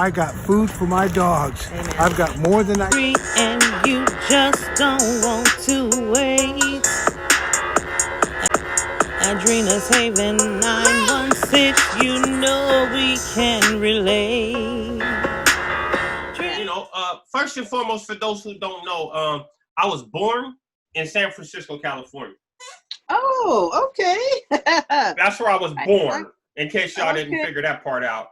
I got food for my dogs. Amen. I've got more than I... And you just don't want to wait. Adrena's Haven 916, you know we can relate. First and foremost, for those who don't know, I was born in San Francisco, California. Oh, okay. That's where I was born, in case y'all didn't figure that part out.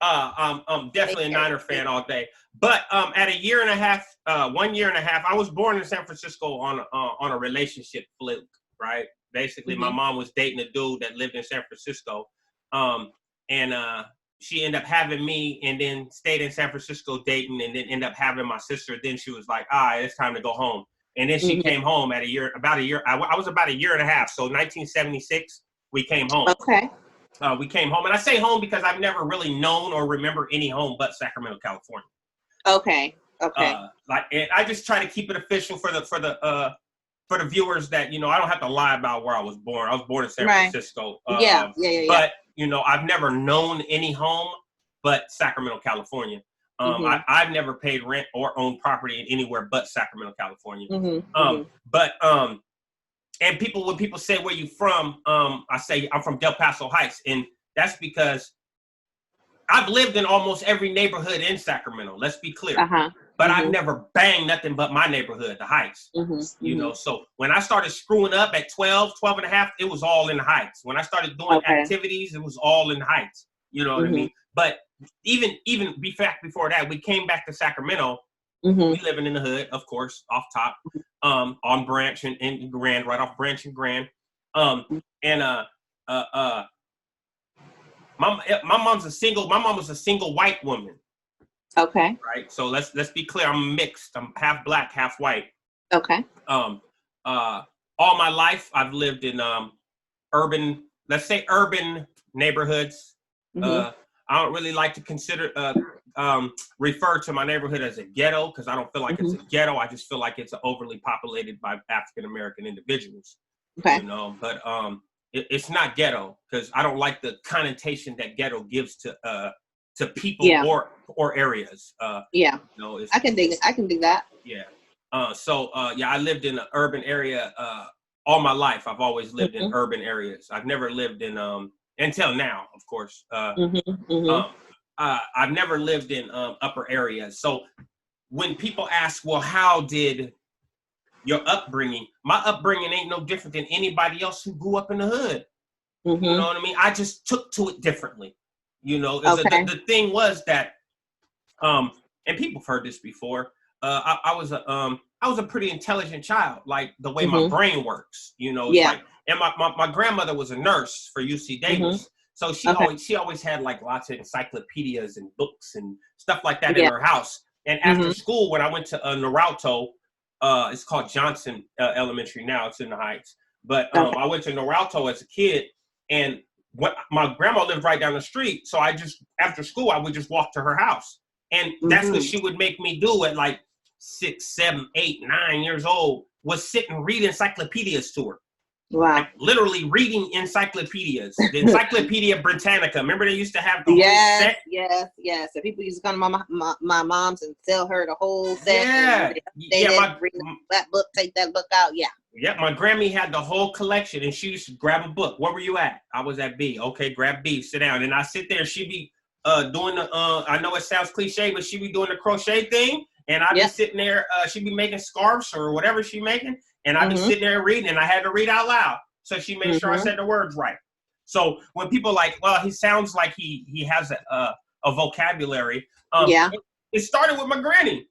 I'm definitely a Niner fan all day. But at a year and a half, 1 year and a half, I was born in San Francisco on a relationship fluke, right? Basically, my mom was dating a dude that lived in San Francisco. She ended up having me and then stayed in San Francisco dating and then ended up having my sister. Then she was like, it's time to go home. And then she came home at about a year. I was about a year and a half. So 1976, we came home. Okay. We came home. And I say home because I've never really known or remember any home but Sacramento, California. Okay. Okay. And I just try to keep it official for the viewers that, I don't have to lie about where I was born. I was born in San Francisco. Yeah. But, I've never known any home but Sacramento, California. I've never paid rent or owned property anywhere but Sacramento, California. And when people say, where you from? I say, I'm from DelPaso Heights. And that's because I've lived in almost every neighborhood in Sacramento. Let's be clear. But I've never banged nothing but my neighborhood, the Heights. So when I started screwing up at 12 and a half, it was all in the Heights. When I started doing activities, it was all in the Heights. You know what I mean? But even before that, we came back to Sacramento. We living in the hood, of course, off top, on Branch and Grand, right off Branch and Grand. My mom was a single white woman. Okay. Right. So let's be clear. I'm mixed. I'm half black, half white. Okay. All my life I've lived in urban neighborhoods. I don't really like to refer to my neighborhood as a ghetto because I don't feel like it's a ghetto. I just feel like it's overly populated by African American individuals. Okay. But it's not ghetto because I don't like the connotation that ghetto gives to people or areas. I can dig it. I can dig that. Yeah. I lived in an urban area all my life. I've always lived in urban areas. I've never lived in until now, of course. I've never lived in upper areas. So when people ask, well, how did your upbringing? My upbringing ain't no different than anybody else who grew up in the hood. You know what I mean? I just took to it differently. The thing was that, and people have heard this before. I was a pretty intelligent child, like the way my brain works. Like, and my grandmother was a nurse for UC Davis, so she always had like lots of encyclopedias and books and stuff like that in her house. And after school, when I went to Noralto, it's called Johnson Elementary now. It's in the Heights, but I went to Noralto as a kid, and my grandma lived right down the street. So after school, I would just walk to her house. And that's what she would make me do at like 6, 7, 8, 9 years old, was sit and read encyclopedias to her. Wow. Like literally reading encyclopedias. The Encyclopedia Britannica. Remember they used to have the whole set? Yes. So people used to come to my mom's and tell her the whole set. Read that book, take that book out. Yeah. Yeah, my Grammy had the whole collection, and she used to grab a book. Where were you at? I was at B. Okay, grab B. Sit down. And I sit there. She'd be doing the. I know it sounds cliche, but she'd be doing the crochet thing, and I'd be sitting there. She'd be making scarves or whatever she's making, and I'd be sitting there reading, and I had to read out loud. So she made sure I said the words right. So when people like, well, he sounds like he has a vocabulary. It started with my granny.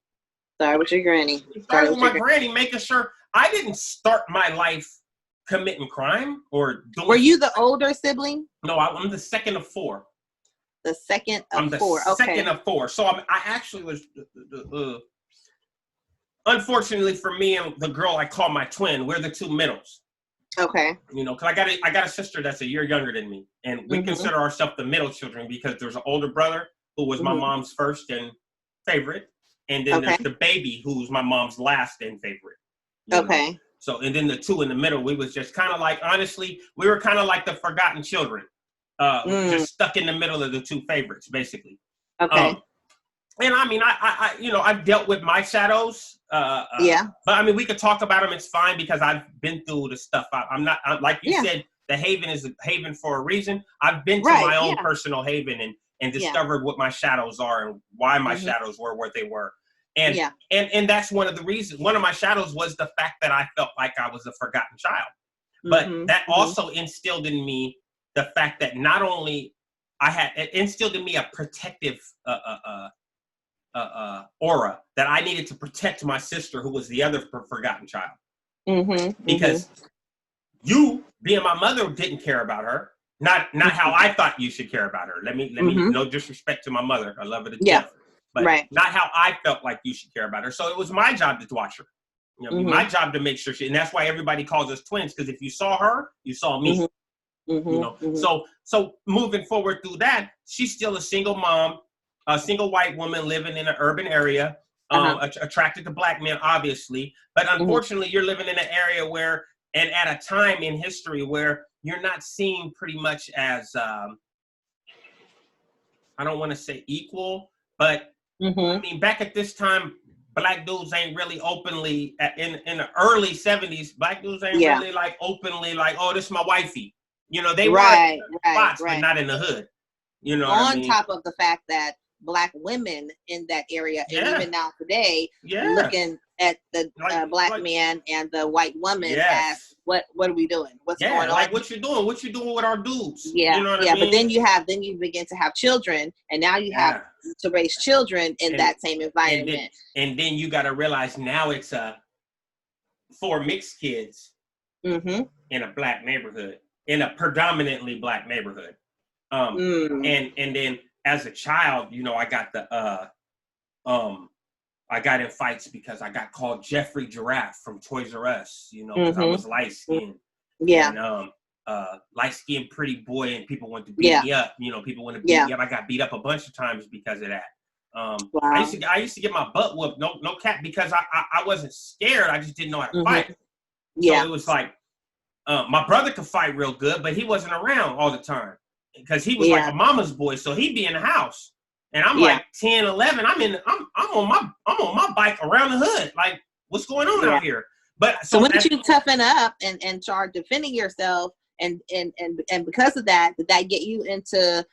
Started with your granny. It started with my granny making sure. I didn't start my life committing crime or doing. Were you the older sibling? No, I'm the second of 4. The second of I'm the 4. second of 4. So I actually was. Unfortunately for me and the girl I call my twin, we're the 2 middles. Okay. Because I got a sister that's a year younger than me, and we consider ourselves the middle children because there's an older brother who was my mom's first and favorite, and then there's the baby who's my mom's last and favorite. Okay. So, and then the 2 in the middle, we was just kind of like, honestly, we were kind of like the forgotten children. just stuck in the middle of the two favorites, basically. Okay. And I mean, I you know, I've dealt with my shadows. Yeah. But I mean, we could talk about them. It's fine because I've been through the stuff. I'm like you said, the haven is a haven for a reason. I've been to my own personal haven and discovered what my shadows are and why my shadows were what they were. And that's one of the reasons. One of my shadows was the fact that I felt like I was a forgotten child. But that also instilled in me the fact that not only it instilled in me a protective aura that I needed to protect my sister, who was the other forgotten child. Because you, being my mother, didn't care about her. Not how I thought you should care about her. Let me no disrespect to my mother. I love her to death. But not how I felt like you should care about her. So it was my job to watch her. You know, my job to make sure and that's why everybody calls us twins, because if you saw her, you saw me. You know, so moving forward through that, she's still a single mom, a single white woman living in an urban area, attracted to black men, obviously. But unfortunately, you're living in an area where, and at a time in history where you're not seen pretty much as, I don't want to say equal, but I mean, back at this time, black dudes ain't really openly, in the early 70s, black dudes ain't really like openly like, oh, this is my wifey. You know, they were spots, but not in the hood. You know, on top of the fact that black women in that area, and even now today, looking at the black man and the white woman as what are we doing? What's going on? Like what you doing? What you doing with our dudes? Yeah, you know what I mean? But then you begin to have children, and now you have to raise children in that same environment. And then you got to realize now it's 4 mixed kids in a black neighborhood, in a predominantly black neighborhood. And then as a child, you know, I got I got in fights because I got called Jeffrey Giraffe from Toys R Us, you know, because I was light skinned. And light skinned pretty boy, and people want to beat me up. You know, people want to beat me up. I got beat up a bunch of times because of that. I used to get my butt whooped, no cap, because I wasn't scared. I just didn't know how to fight. So it was like my brother could fight real good, but he wasn't around all the time because he was like a mama's boy, so he'd be in the house. And I'm like 10, 11. I'm on my bike around the hood. Like, what's going on out here? But so when did you toughen up and start defending yourself? And because of that, did that get you into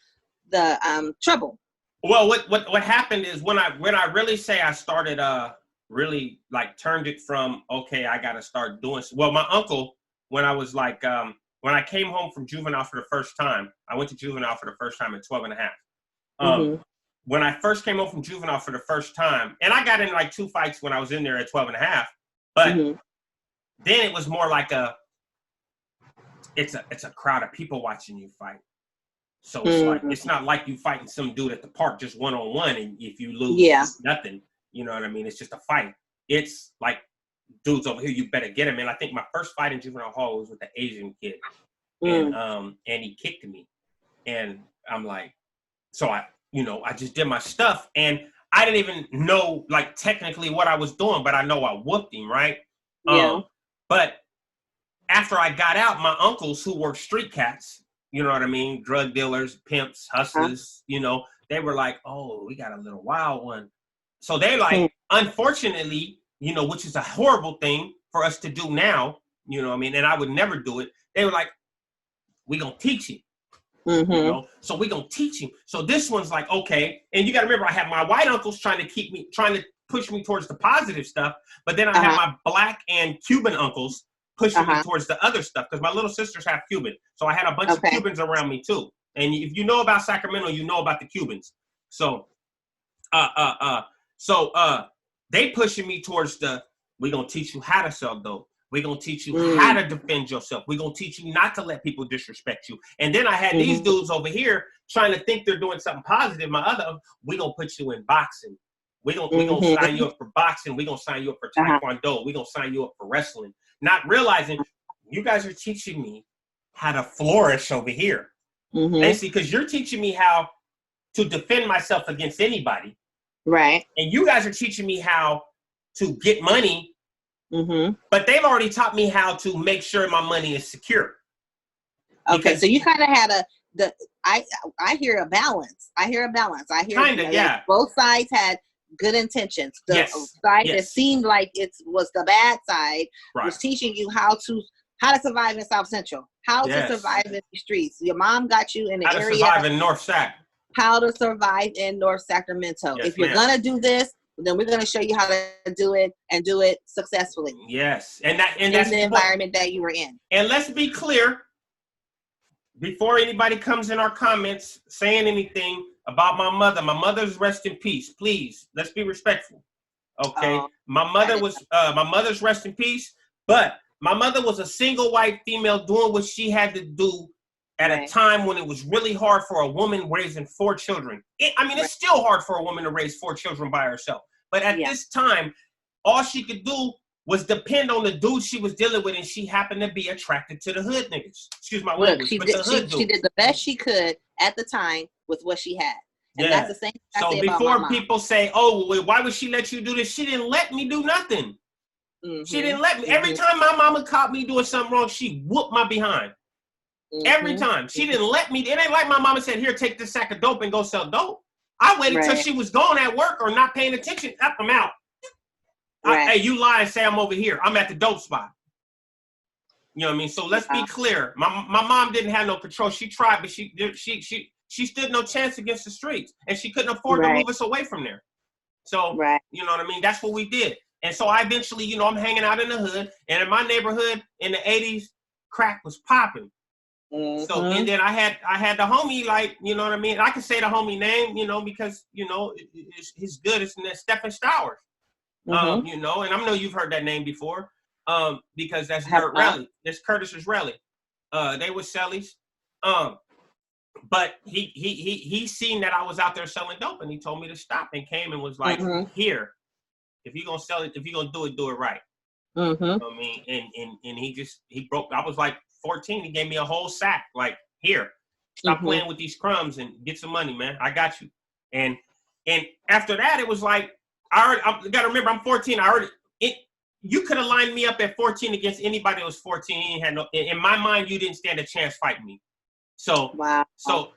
the trouble? Well, what happened is when I really say I started really like turned it from okay, I got to start doing. Well, my uncle, when I was like when I came home from juvenile for the first time, I went to juvenile for the first time at 12 and a half. When I first came home from juvenile for the first time, and I got in like 2 fights when I was in there at 12 and a half, but then it was more like it's a crowd of people watching you fight. So it's like, it's not like you fighting some dude at the park just one-on-one, and if you lose, it's nothing. You know what I mean? It's just a fight. It's like, dudes over here, you better get him. And I think my first fight in juvenile hall was with the Asian kid. And he kicked me. And I'm like, so I just did my stuff, and I didn't even know like technically what I was doing, but I know I whooped him, right? But after I got out, my uncles who were street cats, you know what I mean? Drug dealers, pimps, hustlers, you know, they were like, oh, we got a little wild one. So they like, unfortunately, you know, which is a horrible thing for us to do now, you know what I mean? And I would never do it. They were like, we gonna teach him. You know? So we gonna teach him. So this one's like, okay. And you gotta remember, I have my white uncles trying to push me towards the positive stuff, but then I have my black and Cuban uncles pushing me towards the other stuff, because my little sisters have Cuban. So I had a bunch of Cubans around me too. And if you know about Sacramento, you know about the Cubans. So they pushing me towards we're gonna teach you how to sell dope. We're going to teach you how to defend yourself. We're going to teach you not to let people disrespect you. And then I had these dudes over here trying to think they're doing something positive. We're going to put you in boxing. We're gonna sign you up for boxing. We're going to sign you up for taekwondo. We're going to sign you up for wrestling. Not realizing you guys are teaching me how to flourish over here. Basically, because you're teaching me how to defend myself against anybody. Right. And you guys are teaching me how to get money. But they've already taught me how to make sure my money is secure. Okay, so you kind of had a I hear a balance. I hear Kinda, yeah. Both sides had good intentions. The side that seemed like it was the bad side was teaching you how to survive in South Central, how to survive in the streets. Your mom got you in the area. How to survive in North Sac. How to survive in North Sacramento. Yes, if you're gonna do this, then we're gonna show you how to do it and do it successfully. Yes, and that's the environment that you were in. And let's be clear, before anybody comes in our comments saying anything about my mother's rest in peace. Please, let's be respectful. Okay, my mother's rest in peace, but my mother was a single white female doing what she had to do at a time when it was really hard for a woman raising 4 children. It's still hard for a woman to raise 4 children by herself. But at this time, all she could do was depend on the dude she was dealing with, and she happened to be attracted to the hood niggas. Excuse my language, she did the best she could at the time with what she had. And that's the same thing I say about my mom. People say, oh, well, why would she let you do this? She didn't let me do nothing. She didn't let me. Every time my mama caught me doing something wrong, she whooped my behind. Every time. She didn't let me. It ain't like my mama said, here, take this sack of dope and go sell dope. I waited till she was gone at work or not paying attention. I'm out. Hey, you lie and say I'm over here. I'm at the dope spot. You know what I mean? So let's be clear. My mom didn't have no control. She tried, but she stood no chance against the streets. And she couldn't afford to move us away from there. So, you know what I mean? That's what we did. And so I eventually, I'm hanging out in the hood. And in my neighborhood in the 80s, crack was popping. So, and then I had the homie, like, you know what I mean? I can say the homie name, because, it's good. It's Stephen Stowers, and I know you've heard that name before, because that's Raleigh. That's Curtis Raleigh. They were Sellies. But he seen that I was out there selling dope, and he told me to stop, and came and was like, here, if you're going to sell it, if you're going to do it right. You know what I mean? And he broke, I was like 14, he gave me a whole sack, like, here, stop playing with these crumbs and get some money, man. I got you. And after that, it was like, I got to remember, I'm 14. You could have lined me up at 14 against anybody that was 14. He had no, in my mind, you didn't stand a chance fighting me. So, so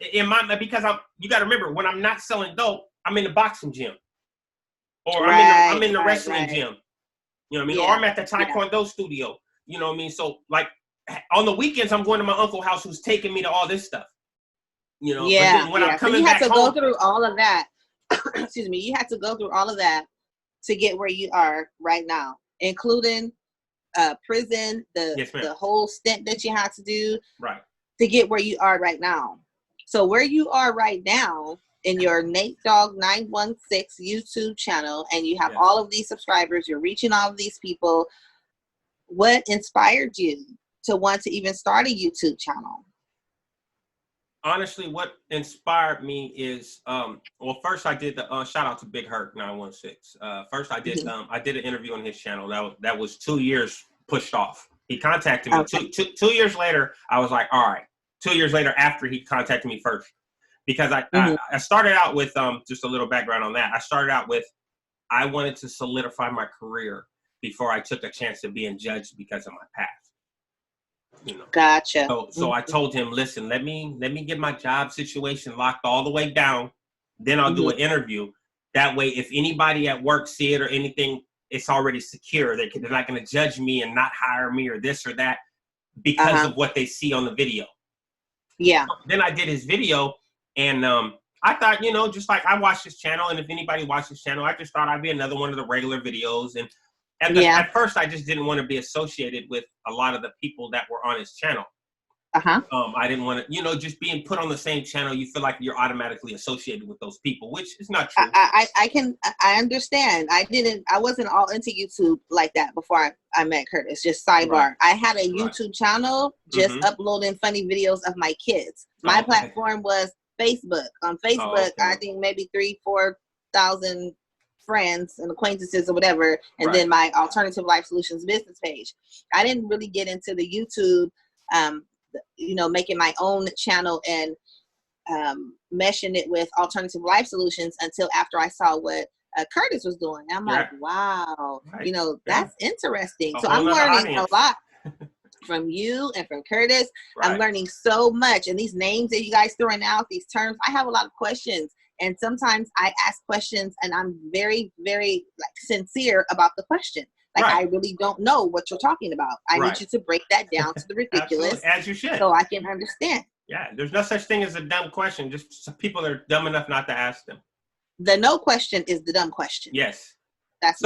because you got to remember, when I'm not selling dope, I'm in the boxing gym, or I'm in the wrestling gym. You know what I mean? Or I'm at the Taekwondo studio. You know what I mean? So, like, on the weekends, I'm going to my uncle's house, who's taking me to all this stuff. You know? When I'm coming back home, go through all of that. Excuse me. You had to go through all of that to get where you are right now, including prison, the whole stint that you had to do to get where you are right now. So where you are right now in your NateDog916 YouTube channel, and you have all of these subscribers, you're reaching all of these people. What inspired you to want to even start a YouTube channel? Honestly, what inspired me is, well, first I did the shout out to Big Hurt 916. First I did an interview on his channel that was 2 years pushed off. He contacted me 2 years later. I was like, all right. 2 years later, after he contacted me first, because I started out with just a little background on that. I started out with, I wanted to solidify my career before I took a chance of being judged because of my past. Gotcha. So I told him, listen, let me get my job situation locked all the way down. Then I'll do an interview. That way, if anybody at work see it or anything, it's already secure. They're not going to judge me and not hire me or this or that because of what they see on the video. Yeah. Then I did his video, and I thought, just like I watched his channel, and if anybody watched his channel, I just thought I'd be another one of the regular videos. And at first, I just didn't want to be associated with a lot of the people that were on his channel. I didn't want to, just being put on the same channel, you feel like you're automatically associated with those people, which is not true. I understand. I wasn't all into YouTube like that before I met Curtis. Just sidebar. Right. I had a YouTube channel just uploading funny videos of my kids. My platform was Facebook. On Facebook, I think maybe 3,000-4,000 friends and acquaintances or whatever, and then my Alternative Life Solutions business page. I didn't really get into the YouTube, making my own channel and meshing it with Alternative Life Solutions until after I saw what Curtis was doing. I'm like, wow, that's interesting. So I'm learning a lot. from you and from Curtis. Right. I'm learning so much. And these names that you guys throwing out, these terms, I have a lot of questions. And sometimes I ask questions and I'm very, very like sincere about the question. Like, Right. I really don't know what you're talking about. I Right. need you to break that down to the ridiculous. As you should. So I can understand. Yeah, there's no such thing as a dumb question. Just some people are dumb enough not to ask them. The no question is the dumb question. Yes. That's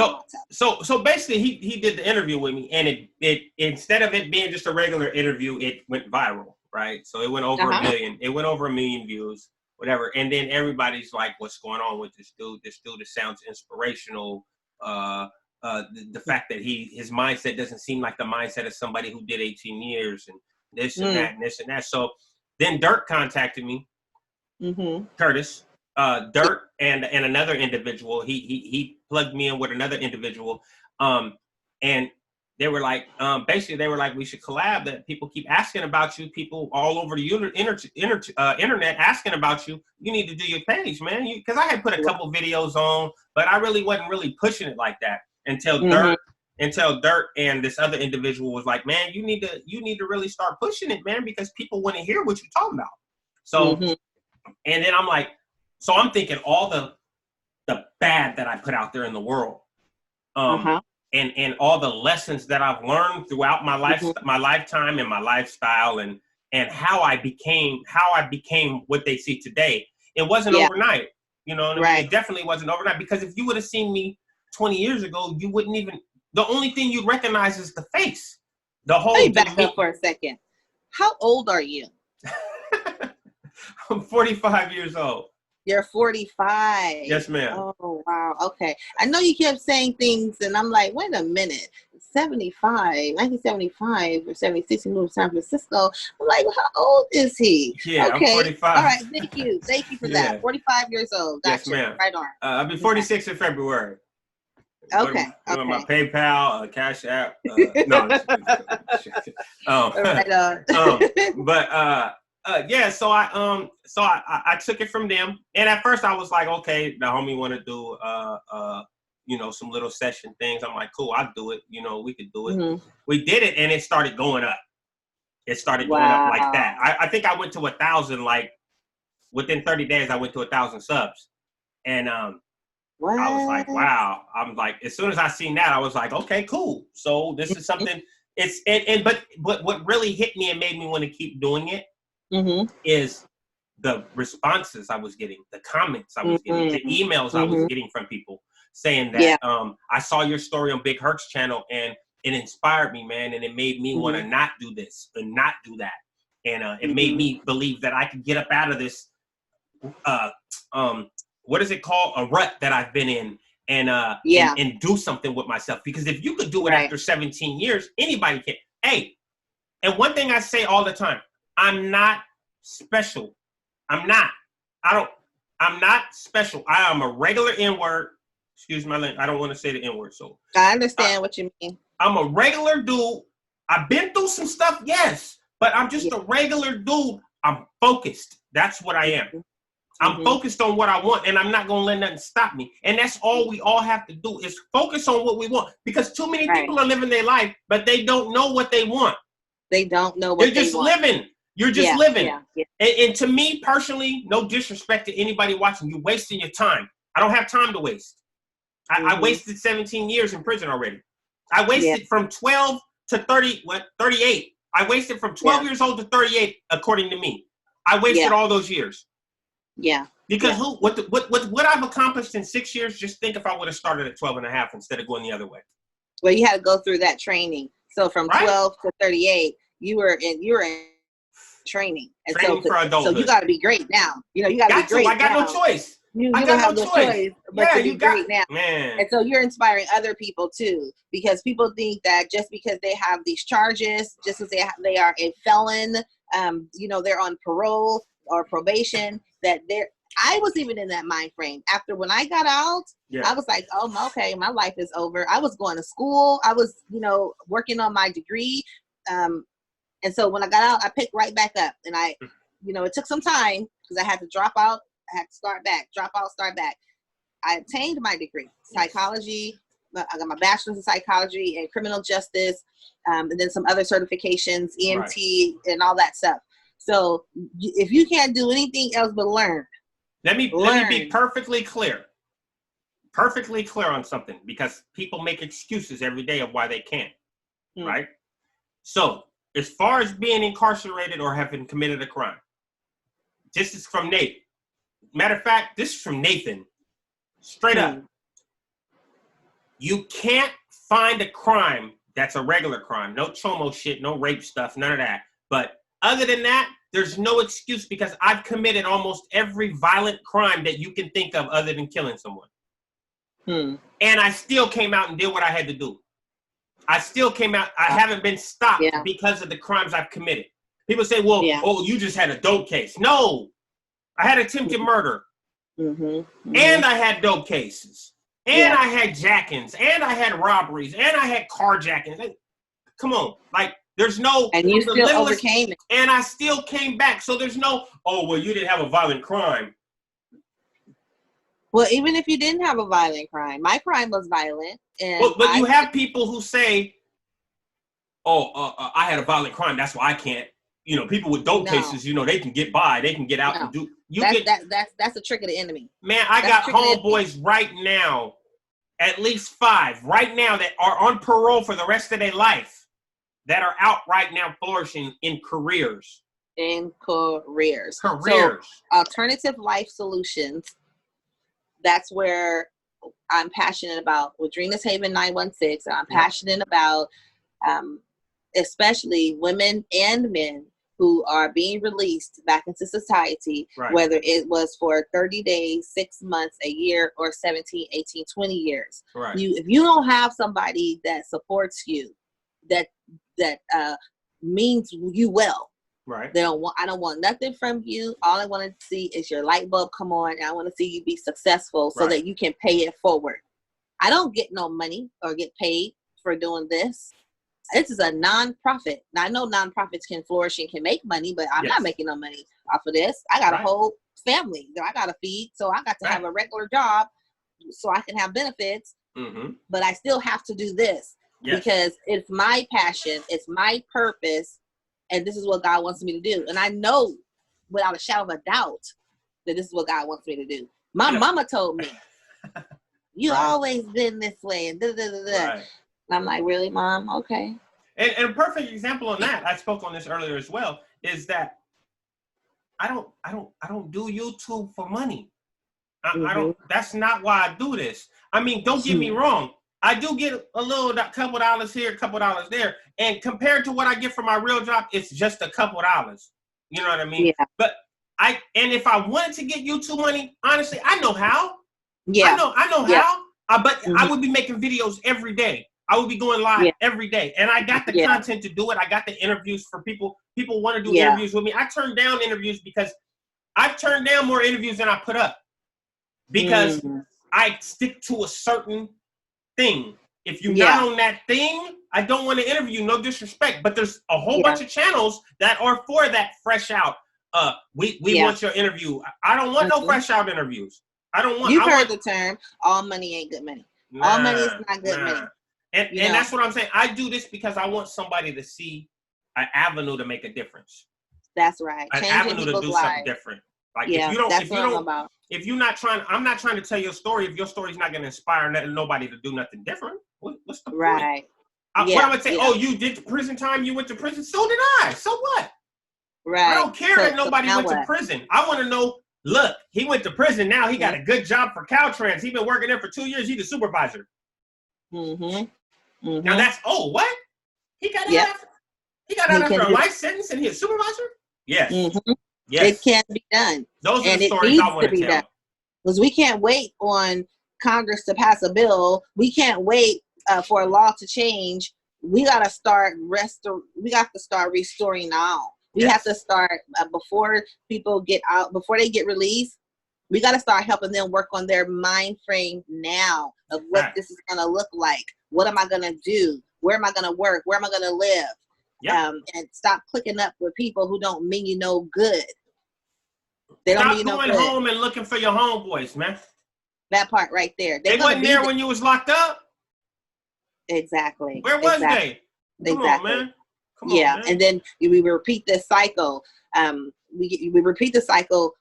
so basically he did the interview with me, and it instead of it being just a regular interview, it went viral, right? So it went over a million. It went over 1 million views, whatever. And then everybody's like, "What's going on with this dude? This dude sounds inspirational. The fact that his mindset doesn't seem like the mindset of somebody who did 18 years and this and that and this and that." So then Dirk contacted me, Curtis. Dirk and another individual. He plugged me in with another individual, and they were like, basically they were like, we should collab. That people keep asking about you. People all over the internet asking about you. You need to do your page, man. Because I had put a couple videos on, but I really wasn't really pushing it like that until Dirk and this other individual was like, man, you need to really start pushing it, man, because people want to hear what you're talking about. So, and then I'm like. So I'm thinking all the bad that I put out there in the world, and all the lessons that I've learned throughout my life, my lifetime, and my lifestyle, and how I became what they see today. It wasn't overnight, you know. It definitely wasn't overnight, because if you would have seen me 20 years ago, you wouldn't even. The only thing you'd recognize is the face. The whole. Let me back up for a second. How old are you? I'm 45 years old. You're 45. Yes, ma'am. Oh, wow. Okay. I know you kept saying things, and I'm like, wait a minute. 1975 or 76, he moved to San Francisco. I'm like, well, how old is he? Yeah, okay. I'm 45. All right. Thank you. Thank you for that. 45 years old. Gotcha. Yes, ma'am. Right on. I'll be 46 in February. Okay. Go to my PayPal, Cash App. No. Yeah, so I took it from them, and at first I was like, okay, the homie want to do some little session things. I'm like, cool, I'll do it. We could do it. We did it, and it started going up. It started going up like that. I think I went to 1,000 like within 30 days. I went to 1,000 subs, and I was like, wow. I'm like, as soon as I seen that, I was like, okay, cool. So this is something. But what really hit me and made me want to keep doing it. Is the responses I was getting, the comments I was getting, the emails I was getting from people saying that I saw your story on Big Herc's channel and it inspired me, man, and it made me want to not do this and not do that, and it made me believe that I could get up out of this what is it called, a rut that I've been in, and do something with myself, because if you could do it after 17 years, anybody can. Hey, and one thing I say all the time, I'm not special. I'm not special. I am a regular N-word. Excuse my language. I don't want to say the N-word. So I understand what you mean. I'm a regular dude. I've been through some stuff, yes, but I'm just a regular dude. I'm focused. That's what I am. I'm focused on what I want, and I'm not going to let nothing stop me. And that's all we all have to do is focus on what we want, because too many people are living their life, but they don't know what they want. They don't know what they want. They're just living. You're just living. And to me personally, no disrespect to anybody watching, you're wasting your time. I don't have time to waste. I wasted 17 years in prison already. I wasted from 12 to 38. I wasted from 12 years old to 38, according to me. I wasted all those years. Yeah. Because what I've accomplished in 6 years, just think if I would have started at 12 and a half instead of going the other way. Well, you had to go through that training. So from 12 to 38, you were in training. And training for adulthood. So you got to be great now. You got to be great. I got no choice. You don't have no choice. But you great now. Man. And so you're inspiring other people too, because people think that just because they have these charges, just as they are a felon, they're on parole or probation, that I was even in that mind frame. After when I got out, I was like, oh, okay, my life is over. I was going to school. I was, working on my degree. And so when I got out, I picked right back up. And it took some time because I had to drop out. I had to start back, drop out, start back. I obtained my degree, psychology, I got my bachelor's in psychology and criminal justice, and then some other certifications, EMT, and all that stuff. So if you can't do anything else but learn. Let me be perfectly clear on something, because people make excuses every day of why they can't, right? So as far as being incarcerated or having committed a crime, this is from Nate. Matter of fact, this is from Nathan. Straight up. You can't find a crime that's a regular crime. No chomo shit, no rape stuff, none of that. But other than that, there's no excuse, because I've committed almost every violent crime that you can think of other than killing someone. And I still came out and did what I had to do. I still came out. I haven't been stopped because of the crimes I've committed. People say, well, oh, you just had a dope case. No, I had attempted murder. And I had dope cases. And I had jackings. And I had robberies. And I had carjackings. Like, come on. Like, there's no... And you still overcame it. And I still came back. So there's no, oh, well, you didn't have a violent crime. Well, even if you didn't have a violent crime, my crime was violent. And but you have people who say, oh, I had a violent crime, that's why I can't. You know, people with dope cases, you know, they can get by, they can get out and do. That's a trick of the enemy. Man, I got homeboys right now, at least 5 right now, that are on parole for the rest of their life, that are out right now flourishing in careers. So, alternative life solutions. That's where I'm passionate about with Drina's Haven 916. I'm passionate about, especially women and men who are being released back into society, whether it was for 30 days, 6 months, a year, or 17, 18, 20 years. If you don't have somebody that supports you, that means you well, I don't want nothing from you. All I want to see is your light bulb come on, and I want to see you be successful so that you can pay it forward. I don't get no money or get paid for doing this. This is a non-profit. Now, I know non-profits can flourish and can make money, but I'm not making no money off of this. I got a whole family that I got to feed, so I got to have a regular job so I can have benefits, but I still have to do this because it's my passion, it's my purpose, and this is what God wants me to do. And I know without a shadow of a doubt that this is what God wants me to do. My mama told me, you always been this way, and And I'm like, really, Mom? Okay. And a perfect example on that, I spoke on this earlier as well, is that I don't do YouTube for money. I don't. That's not why I do this. I mean, don't get me wrong. I do get a couple dollars here, a couple dollars there, and compared to what I get from my real job, it's just a couple dollars. You know what I mean? Yeah. But if I wanted to get YouTube money, honestly, I know how. Yeah. I know how. But I would be making videos every day. I would be going live every day. And I got the content to do it. I got the interviews for people. People want to do interviews with me. I turn down interviews because I've turned down more interviews than I put up. Because I stick to a certain thing. If you're not on that thing, I don't want to interview you. No disrespect. But there's a whole bunch of channels that are for that fresh out. We want your interview. I don't want no fresh out interviews. I don't want. You've heard the term, all money ain't good money. All money is not good money. And that's what I'm saying. I do this because I want somebody to see an avenue to make a difference. That's right. An avenue to do something different. Like if you're not trying, I'm not trying to tell your story. If your story's not going to inspire nobody to do nothing different, what's the point? What I would say, oh, you did prison time, you went to prison. So did I. So what? Right. I don't care that nobody went to prison. I want to know, look, he went to prison. Now he got a good job for Caltrans. He's been working there for 2 years. He's a supervisor. Now that's, what? He got out after a life sentence and he's a supervisor? Yes. Yes. It can be done. Those are the stories I want to tell. Because we can't wait on Congress to pass a bill. We can't wait for a law to change. We got to start restoring now. We have to start before people get out, before they get released. We got to start helping them work on their mind frame now of what this is going to look like. What am I going to do? Where am I going to work? Where am I going to live? And stop clicking up with people who don't mean you no good. They don't mean you no good. Stop going home and looking for your homeboys, man. That part right there. They wasn't there when you was locked up. Exactly. Where was exactly. they? Come on, man. Come on, man. And then we repeat this cycle. We repeat the cycle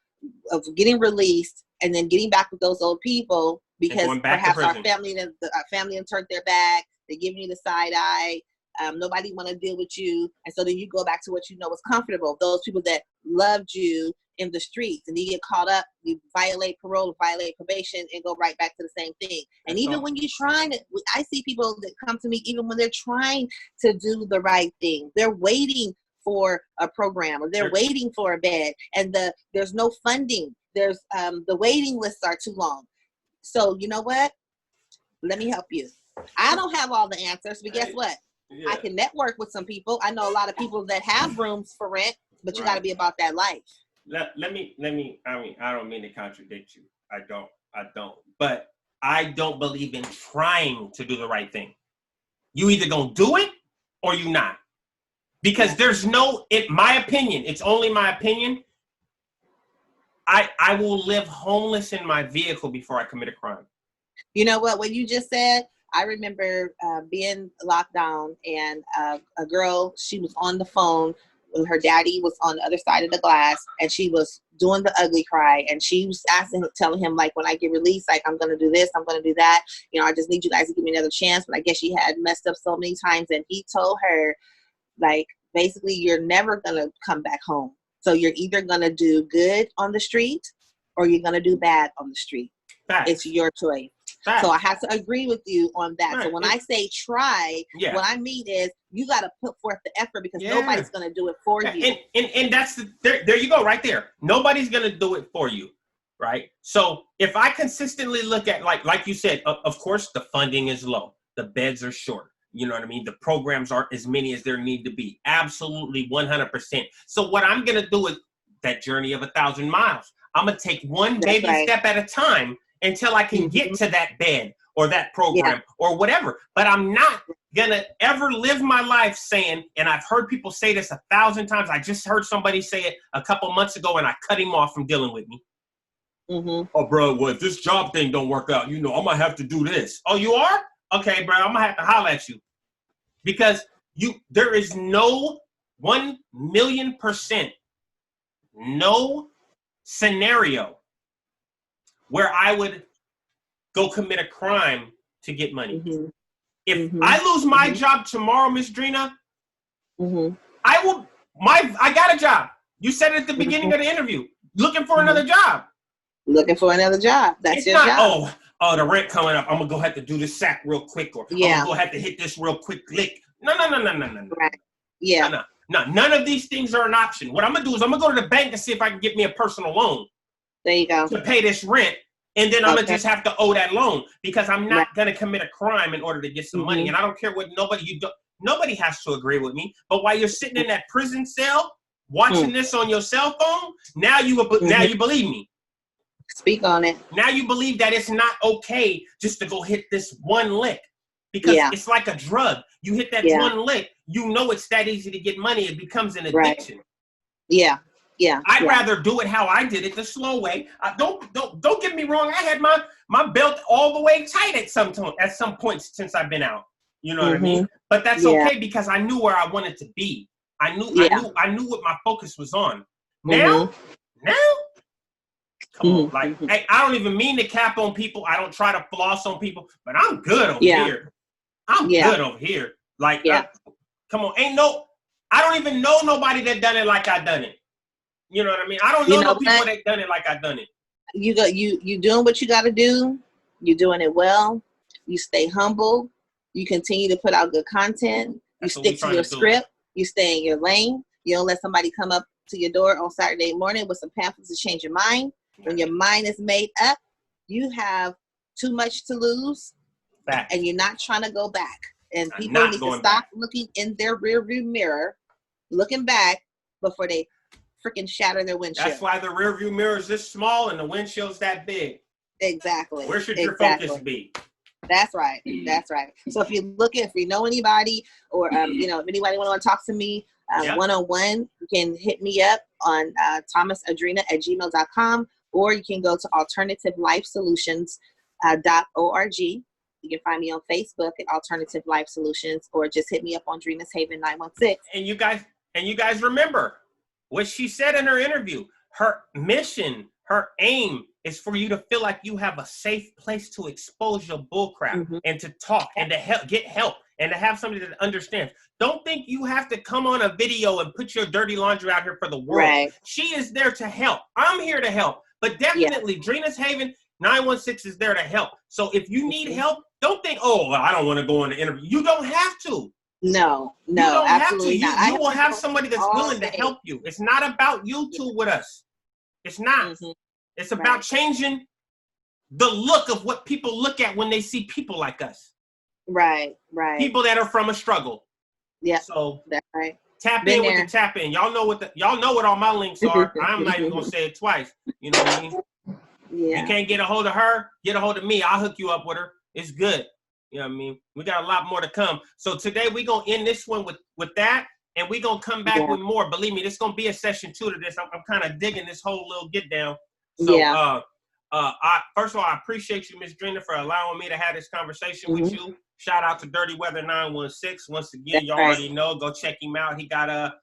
of getting released and then getting back with those old people because perhaps our family have turned their back. They're giving you the side eye. Nobody want to deal with you. And so then you go back to what you know is comfortable. Those people that loved you in the streets, and you get caught up, you violate parole, violate probation, and go right back to the same thing. And even when you're trying to, I see people that come to me, even when they're trying to do the right thing, they're waiting for a program or they're waiting for a bed, and there's no funding. There's the waiting lists are too long. So you know what? Let me help you. I don't have all the answers, but guess what? Yeah. I can network with some people. I know a lot of people that have rooms for rent, but you got to be about that life. Let me, I mean, I don't mean to contradict you. I don't. But I don't believe in trying to do the right thing. You either gonna do it or you not. Because there's no, in my opinion, it's only my opinion, I will live homeless in my vehicle before I commit a crime. You know what you just said? I remember being locked down, and a girl, she was on the phone when her daddy was on the other side of the glass, and she was doing the ugly cry, and she was telling him, like, when I get released, like, I'm going to do this, I'm going to do that. You know, I just need you guys to give me another chance. But I guess she had messed up so many times, and he told her, like, basically, you're never going to come back home. So you're either going to do good on the street or you're going to do bad on the street. Facts. It's your choice. Facts. So I have to agree with you on that. Right. So when I say try, what I mean is you got to put forth the effort, because nobody's going to do it for you. And that's there you go right there. Nobody's going to do it for you, right? So if I consistently look at, like you said, of course, the funding is low. The beds are short. You know what I mean? The programs aren't as many as there need to be. Absolutely 100%. So what I'm going to do is that journey of 1,000 miles. I'm going to take one baby step at a time until I can get to that bed or that program or whatever. But I'm not going to ever live my life saying, and I've heard people say this 1,000 times. I just heard somebody say it a couple months ago, and I cut him off from dealing with me. Oh, bro, well, if this job thing don't work out, you know, I'm going to have to do this. Oh, you are? Okay, bro, I'm going to have to holler at you. Because there is no 1,000,000% no scenario where I would go commit a crime to get money. If I lose my job tomorrow, Miss Drina, I got a job. You said it at the beginning of the interview. Looking for another job. Looking for another job. That's your job. Oh, the rent coming up. I'm going to go have to do this sack real quick, or I'm going to go have to hit this real quick lick. No. Right. Yeah. No, none of these things are an option. What I'm going to do is I'm going to go to the bank and see if I can get me a personal loan. There you go. To pay this rent, and then I'm going to just have to owe that loan, because I'm not going to commit a crime in order to get some money. And I don't care what nobody has to agree with me. But while you're sitting in that prison cell watching this on your cell phone, now you believe me. Speak on it. Now you believe that it's not okay just to go hit this one lick, because it's like a drug. You hit that one lick, you know it's that easy to get money. It becomes an addiction. Yeah. I'd rather do it how I did it, the slow way. Don't get me wrong. I had my belt all the way tight at some points since I've been out. You know what I mean? But that's okay, because I knew where I wanted to be. I knew what my focus was on. Now. Come on, like, hey, I don't even mean to cap on people. I don't try to floss on people, but I'm good over here. I'm good over here. Like, come on, I don't even know nobody that done it like I done it. You know what I mean? I don't know no people that done it like I done it. You doing what you got to do. You're doing it well. You stay humble. You continue to put out good content. You stick to your script. You stay in your lane. You don't let somebody come up to your door on Saturday morning with some pamphlets to change your mind. When your mind is made up, you have too much to lose, and you're not trying to go back. And people need to stop looking in their rearview mirror, looking back before they freaking shatter their windshield. That's why the rearview mirror is this small and the windshield's that big. Exactly. Where should your focus be? That's right. So if you know anybody, or if anybody want to talk to me one-on-one, you can hit me up on thomasadrina@gmail.com. Or you can go to alternativelifesolutions.org. You can find me on Facebook at Alternative Life Solutions, or just hit me up on Drina's Haven 916. And you guys remember what she said in her interview. Her mission, her aim is for you to feel like you have a safe place to expose your bullcrap and to talk and to get help and to have somebody that understands. Don't think you have to come on a video and put your dirty laundry out here for the world. Right. She is there to help. I'm here to help. But definitely, Drina's Haven 916 is there to help. So if you need help, don't think, oh, well, I don't want to go on the interview. You don't have to. No, you don't absolutely have to. not. You will have somebody that's willing to help you. It's not about you two with us. It's not. It's about changing the look of what people look at when they see people like us. Right. People that are from a struggle. Yeah. So that's right. Tap in with the tap in. Y'all know what all my links are. I'm not even gonna say it twice. You know what I mean? Yeah. You can't get a hold of her, get a hold of me. I'll hook you up with her. It's good. You know what I mean? We got a lot more to come. So today we're gonna end this one with that, and we're gonna come back with more. Believe me, this is gonna be a session 2 to this. I'm kind of digging this whole little get down. So first of all, I appreciate you, Miss Drina, for allowing me to have this conversation with you. Shout out to Dirty Weather 916. Once again, y'all already know. Go check him out. He got a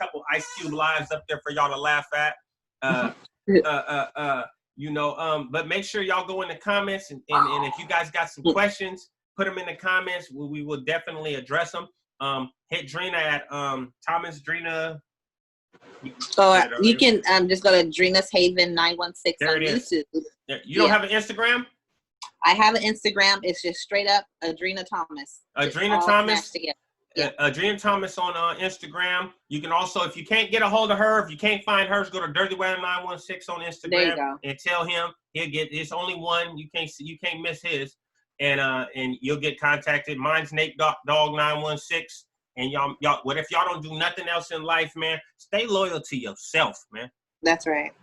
couple Ice Cube lives up there for y'all to laugh at. But make sure y'all go in the comments and if you guys got some questions, put them in the comments. We will definitely address them. Hit Drina at Thomas Drina. Or you can just go to Drina's Haven 916 on YouTube. You don't have an Instagram? I have an Instagram. It's just straight up Adrina Thomas. Adrina Thomas. Adrina Thomas on Instagram. You can also, if you can't get a hold of her, if you can't find hers, go to Dirty Weather 916 on Instagram. There you go. And tell him he'll get. It's only one. You can't miss his, and you'll get contacted. Mine's NateDog916. And y'all, what if y'all don't do nothing else in life, man? Stay loyal to yourself, man. That's right.